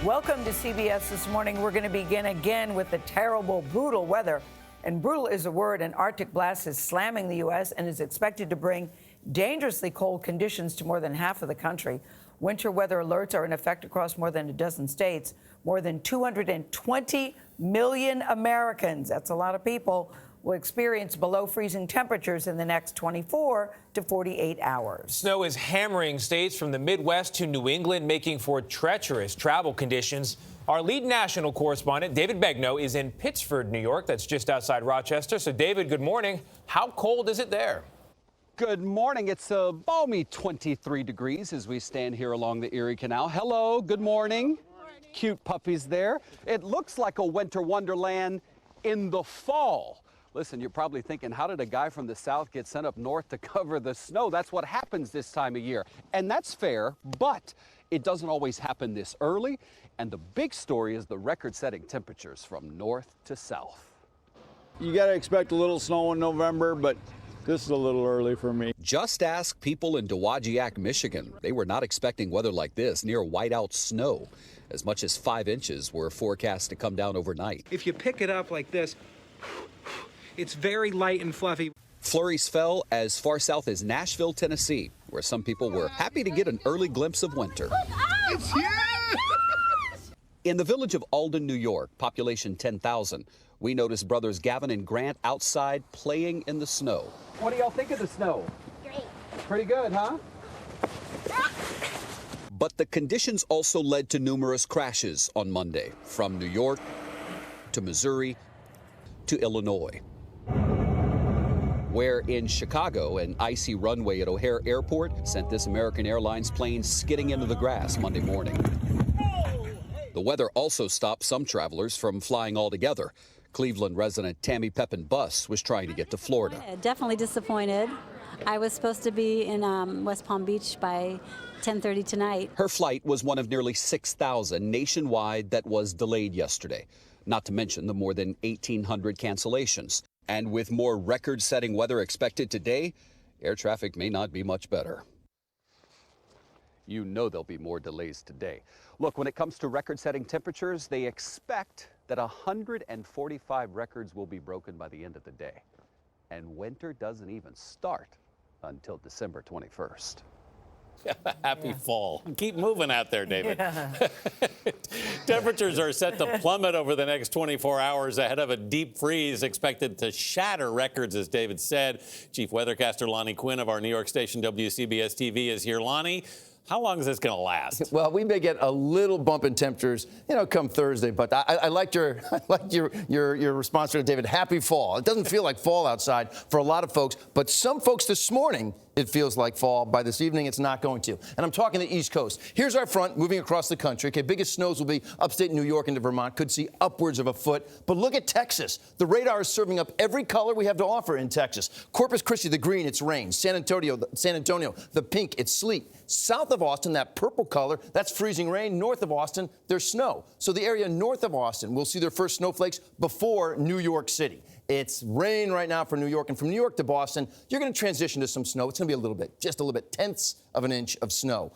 Welcome to CBS This Morning. We're going to begin again with the terrible, brutal weather. And brutal is a word. An Arctic blast is slamming the U.S. and is expected to bring dangerously cold conditions to more than half of the country. Winter weather alerts are in effect across more than a dozen states. More than 220 million Americans, that's a lot of people, will experience below freezing temperatures in the next 24 to 48 hours. Snow is hammering states from the Midwest to New England, making for treacherous travel conditions. Our lead national correspondent, David Begnaud, is in Pittsford, New York. That's just outside Rochester. So, David, good morning. How cold is it there? Good morning. It's a balmy 23 degrees as we stand here along the Erie Canal. Hello, good morning. Cute puppies there. It looks like a winter wonderland in the fall. Listen, you're probably thinking, how did a guy from the South get sent up north to cover the snow? That's what happens this time of year. And that's fair, but it doesn't always happen this early. And the big story is the record-setting temperatures from north to south. You got to expect a little snow in November, but this is a little early for me. Just ask people in Dowagiac, Michigan. They were not expecting weather like this, near whiteout snow. As much as 5 inches were forecast to come down overnight. If you pick it up like this, it's very light and fluffy. Flurries fell as far south as Nashville, Tennessee, where some people were happy to get an early glimpse of winter. It's here! In the village of Alden, New York, population 10,000, we noticed brothers Gavin and Grant outside playing in the snow. What do y'all think of the snow? Great. Pretty good, huh? But the conditions also led to numerous crashes on Monday, from New York to Missouri to Illinois. Where in Chicago, an icy runway at O'Hare Airport sent this American Airlines plane skidding into the grass Monday morning. The weather also stopped some travelers from flying altogether. Cleveland resident Tammy Pepin Bus was trying to get to Florida. Definitely disappointed. I was supposed to be in West Palm Beach by 10:30 tonight. Her flight was one of nearly 6,000 nationwide that was delayed yesterday, not to mention the more than 1,800 cancellations. And with more record-setting weather expected today, air traffic may not be much better. You know there'll be more delays today. Look, when it comes to record-setting temperatures, they expect that 145 records will be broken by the end of the day. And winter doesn't even start until December 21st. Happy fall. Keep moving out there, David. Yeah. Temperatures are set to plummet over the next 24 hours ahead of a deep freeze expected to shatter records, as David said. Chief weathercaster Lonnie Quinn of our New York station WCBS TV is here. Lonnie, how long is this going to last? Well, we may get a little bump in temperatures, come Thursday. But I liked your response to it, David. Happy fall. It doesn't feel like fall outside for a lot of folks, but some folks this morning, it feels like fall. By this evening, it's not going to. And I'm talking the East Coast. Here's our front moving across the country. Okay, biggest snows will be upstate New York into Vermont. Could see upwards of a foot. But look at Texas. The radar is serving up every color we have to offer in Texas. Corpus Christi, the green, it's rain. San Antonio, the pink, it's sleet. South of Austin, that purple color, that's freezing rain. North of Austin, there's snow. So the area north of Austin will see their first snowflakes before New York City. It's rain right now for New York, and from New York to Boston, you're going to transition to some snow. It's going to be a little bit, just a little bit, tenths of an inch of snow.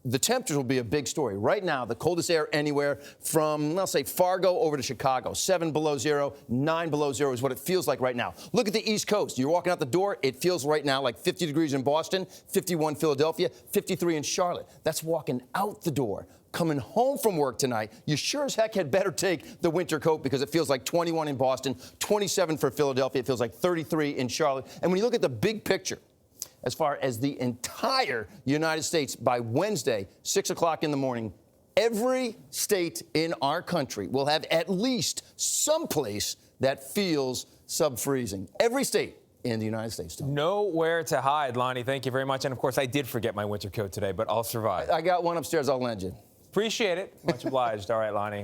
The temperatures will be a big story. Right now, the coldest air anywhere from, let's say, Fargo over to Chicago. 7 below zero, 9 below zero is what it feels like right now. Look at the East Coast. You're walking out the door, it feels right now like 50 degrees in Boston, 51 Philadelphia, 53 in Charlotte. That's walking out the door. Coming home from work tonight, you sure as heck had better take the winter coat because it feels like 21 in Boston, 27 for Philadelphia. It feels like 33 in Charlotte. And when you look at the big picture, as far as the entire United States, by Wednesday, 6 o'clock in the morning, every state in our country will have at least some place that feels sub-freezing. Every state in the United States. Nowhere to hide, Lonnie. Thank you very much. And, of course, I did forget my winter coat today, but I'll survive. I got one upstairs I'll lend you. Appreciate it. Much obliged. All right, Lonnie.